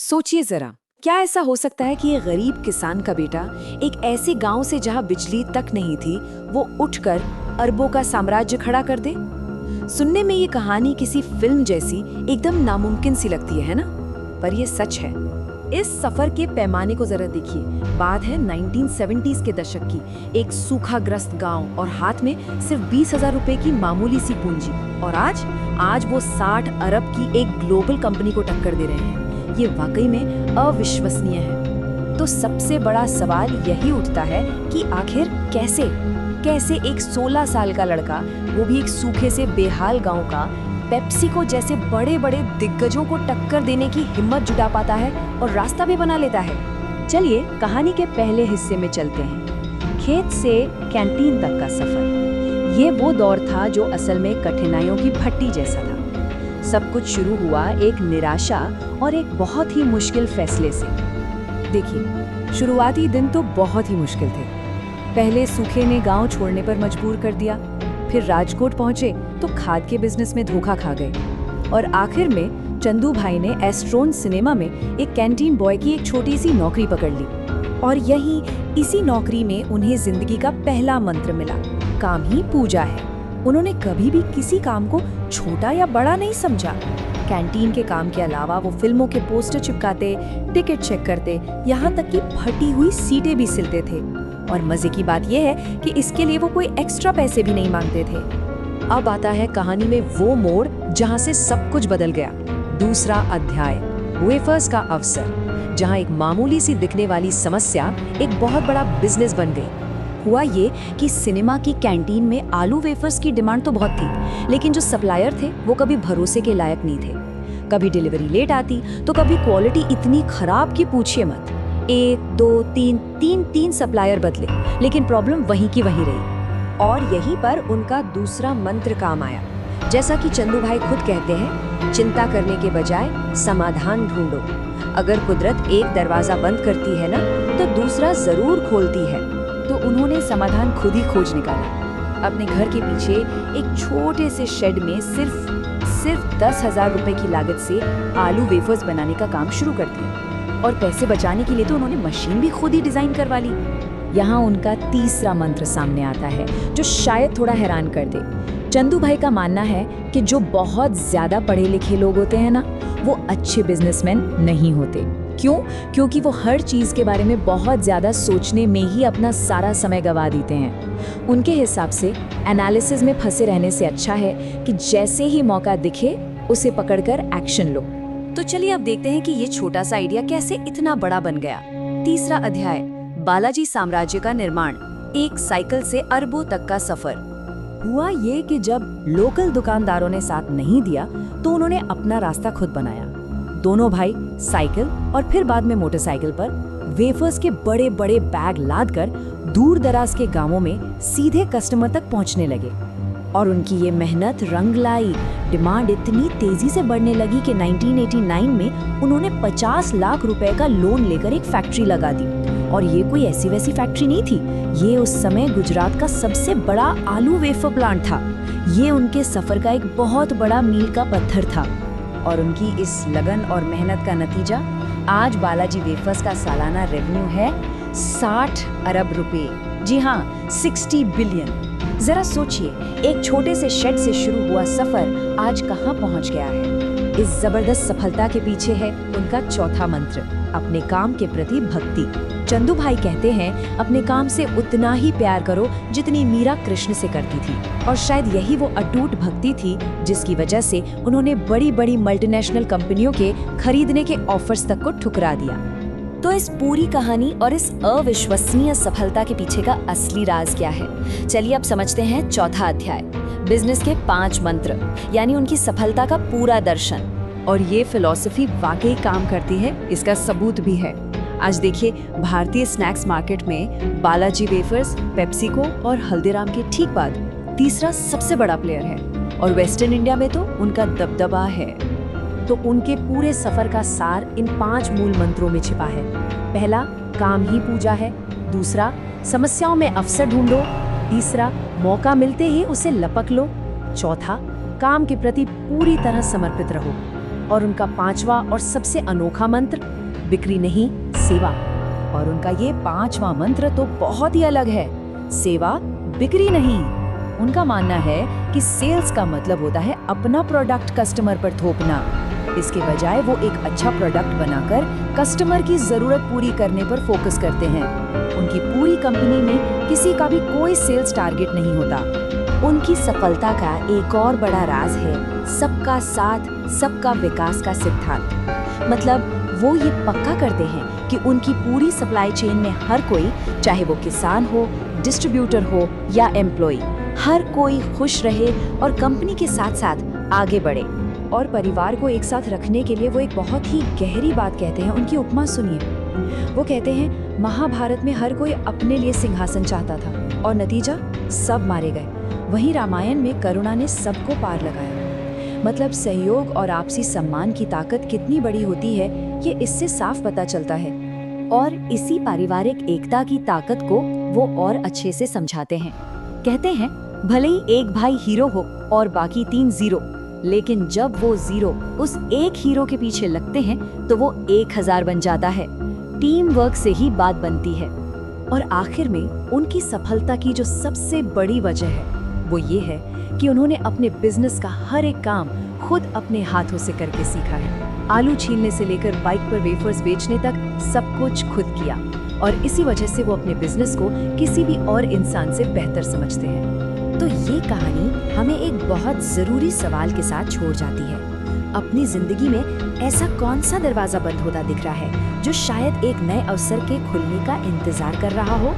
सोचिए जरा, क्या ऐसा हो सकता है कि ये गरीब किसान का बेटा एक ऐसे गांव से जहां बिजली तक नहीं थी, वो उठकर अरबों का साम्राज्य खड़ा कर दे। सुनने में ये कहानी किसी फिल्म जैसी एकदम नामुमकिन सी लगती है ना? पर ये सच है। इस सफर के पैमाने को जरा देखिए। बात है 1970s के दशक की। एक सूखाग्रस्त गांव और हाथ में सिर्फ 20,000 रुपए की मामूली सी पूंजी। और आज वो 60 अरब की एक ग्लोबल कंपनी को टक्कर दे रहे हैं। ये वाकई में अविश्वसनीय है। तो सबसे बड़ा सवाल यही उठता है कि आखिर कैसे एक 16 साल का लड़का, वो भी एक सूखे से बेहाल गांव का, पेप्सिको जैसे बड़े बड़े दिग्गजों को टक्कर देने की हिम्मत जुटा पाता है और रास्ता भी बना लेता है। चलिए कहानी के पहले हिस्से में चलते हैं, खेत से कैंटीन तक का सफर। ये वो दौर था जो असल में कठिनाइयों की भट्टी जैसा था। सब कुछ शुरू हुआ एक निराशा और एक बहुत ही मुश्किल फैसले से। देखिए, शुरुआती दिन तो बहुत ही मुश्किल थे। पहले सूखे ने गांव छोड़ने पर मजबूर कर दिया, फिर राजकोट पहुंचे तो खाद के बिजनेस में धोखा खा गए, और आखिर में चंदू भाई ने एस्ट्रोन सिनेमा में एक कैंटीन बॉय की एक छोटी सी नौकरी पकड़ ली। और इसी नौकरी में उन्हें जिंदगी का पहला मंत्र मिला, काम ही पूजा है। उन्होंने कभी भी किसी काम को छोटा या बड़ा नहीं समझा। कैंटीन के काम के अलावा वो फिल्मों के पोस्टर चिपकाते, टिकट चेक करते, यहाँ तक कि फटी हुई सीटें भी सिलते थे। और मजे की बात यह है कि इसके लिए वो कोई एक्स्ट्रा पैसे भी नहीं मांगते थे। अब आता है कहानी में वो मोड़ जहाँ से सब कुछ बदल गया। दूसरा अध्याय, वेफर्स का अवसर, जहाँ एक मामूली सी दिखने वाली समस्या एक बहुत बड़ा बिजनेस बन गई। हुआ ये कि सिनेमा की कैंटीन में आलू वेफर्स की डिमांड तो बहुत थी, लेकिन जो सप्लायर थे वो कभी भरोसे के लायक नहीं थे। कभी डिलीवरी लेट आती तो कभी क्वालिटी इतनी खराब कि पूछिए मत। 1, 2, 3 सप्लायर बदले, लेकिन प्रॉब्लम वहीं की वहीं रही। और यहीं पर उनका दूसरा मंत्र काम आया। जैसा कि चंदू भाई खुद कहते हैं, चिंता करने के बजाय समाधान ढूंढो। अगर कुदरत एक दरवाजा बंद करती है ना, तो दूसरा जरूर खोलती है। तो उन्होंने समाधान खुद ही खोज निकाला। अपने घर के पीछे एक छोटे से शेड में सिर्फ 10,000 रुपए की लागत से आलू वेफर्स बनाने का काम शुरू कर दिया। और पैसे बचाने के लिए तो उन्होंने मशीन भी खुद ही डिजाइन करवा ली। यहाँ उनका तीसरा मंत्र सामने आता है, जो शायद थोड़ा हैरान कर दे। चंदू भाई का मानना है कि जो बहुत ज्यादा पढ़े लिखे लोग होते हैं ना, वो अच्छे बिजनेसमैन नहीं होते। क्यों? क्योंकि वो हर चीज के बारे में बहुत ज्यादा सोचने में ही अपना सारा समय गवा देते हैं। उनके हिसाब से एनालिसिस में फंसे रहने से अच्छा है कि जैसे ही मौका दिखे उसे पकड़कर एक्शन लो। तो चलिए अब देखते हैं कि ये छोटा सा आइडिया कैसे इतना बड़ा बन गया। तीसरा अध्याय, बालाजी साम्राज्य का निर्माण, एक साइकिल से अरबों तक का सफर। हुआ ये कि जब लोकल दुकानदारों ने साथ नहीं दिया तो उन्होंने अपना रास्ता खुद बनाया। दोनों भाई साइकिल और फिर बाद में मोटरसाइकिल पर वेफर्स के बड़े बड़े बैग लादकर दूर दराज के गांवों में सीधे कस्टमर तक पहुंचने लगे। और उनकी ये मेहनत रंग लाई। डिमांड इतनी तेजी से बढ़ने लगी कि 1989 में उन्होंने 50 लाख रुपए का लोन लेकर एक फैक्ट्री लगा दी। और ये कोई ऐसी वैसी फैक्ट्री नहीं थी, ये उस समय गुजरात का सबसे बड़ा आलू वेफर प्लांट था। ये उनके सफर का एक बहुत बड़ा मील का पत्थर था। और उनकी इस लगन और मेहनत का नतीजा, आज बालाजी वेफर्स का सालाना रेवेन्यू है 60 अरब रुपए। जी हाँ, 60 बिलियन। जरा सोचिए, एक छोटे से शेड से शुरू हुआ सफर आज कहाँ पहुँच गया है। इस जबरदस्त सफलता के पीछे है उनका चौथा मंत्र, अपने काम के प्रति भक्ति। चंदू भाई कहते हैं, अपने काम से उतना ही प्यार करो जितनी मीरा कृष्ण से करती थी। और शायद यही वो अटूट भक्ति थी जिसकी वजह से उन्होंने बड़ी बड़ी मल्टीनेशनल कंपनियों के खरीदने के ऑफर्स तक को ठुकरा दिया। तो इस पूरी कहानी और इस अविश्वसनीय सफलता के पीछे का असली राज क्या है? चलिए अब समझते हैं चौथा अध्याय, बिजनेस के 5 मंत्र, यानी उनकी सफलता का पूरा दर्शन। और ये फिलॉसफी वाकई काम करती है, इसका सबूत भी है। आज देखिए, भारतीय स्नैक्स मार्केट में बालाजी वेफर्स, पेप्सिको और हल्दीराम के ठीक बाद तीसरा सबसे बड़ा प्लेयर है। और वेस्टर्न इंडिया में तो उनका दबदबा है। तो उनके पूरे सफर का सार इन 5 मूल मंत्रों में छिपा है। पहला, काम ही पूजा है। दूसरा, समस्याओं में अवसर ढूंढो। तीसरा, मौका मिलते ही उसे लपक लो। चौथा, काम के प्रति पूरी तरह समर्पित रहो। और उनका पांचवा और सबसे अनोखा मंत्र, बिक्री नहीं सेवा। और उनका ये पांचवा मंत्र तो बहुत ही अलग है, सेवा बिक्री नहीं। उनका मानना है कि सेल्स का मतलब होता है अपना प्रोडक्ट कस्टमर पर थोपना। इसके बजाय वो एक अच्छा प्रोडक्ट बनाकर कस्टमर की जरूरत पूरी करने पर फोकस करते हैं। उनकी पूरी कंपनी में किसी का भी कोई सेल्स टारगेट नहीं होता। उनकी सफलता का एक और बड़ा राज है सबका साथ सबका विकास का सिद्धांत। मतलब वो ये पक्का करते हैं कि उनकी पूरी सप्लाई चेन में हर कोई, चाहे वो किसान हो, डिस्ट्रीब्यूटर हो या एम्प्लॉय, हर कोई खुश रहे और कंपनी के साथ साथ आगे बढ़े। और परिवार को एक साथ रखने के लिए वो एक बहुत ही गहरी बात कहते हैं। उनकी उपमा सुनिए। वो कहते हैं महाभारत में हर कोई अपने लिए सिंहासन चाहता था और नतीजा सब मारे गए। वहीं रामायण में करुणा ने सबको पार लगाया। मतलब सहयोग और आपसी सम्मान की ताकत कितनी बड़ी होती है, ये इससे साफ पता चलता है। और इसी पारिवारिक एकता की ताकत को वो और अच्छे से समझाते हैं। कहते हैं भले ही एक भाई हीरो हो और बाकी 3 जीरो, लेकिन जब वो जीरो उस एक हीरो के पीछे लगते हैं तो वो 1000 बन जाता है। टीम वर्क से ही बात बनती है। और आखिर में उनकी सफलता की जो सबसे बड़ी वजह है वो ये है कि उन्होंने अपने बिजनेस का हर एक काम खुद अपने हाथों से करके सीखा है। आलू छीलने से लेकर बाइक पर वेफर्स बेचने तक सब कुछ खुद किया। और इसी वजह से वो अपने बिजनेस को किसी भी और इंसान से बेहतर समझते हैं। तो ये कहानी हमें एक बहुत जरूरी सवाल के साथ छोड़ जाती है। अपनी जिंदगी में ऐसा कौन सा दरवाजा बंद होता दिख रहा है जो शायद एक नए अवसर के खुलने का इंतजार कर रहा हो?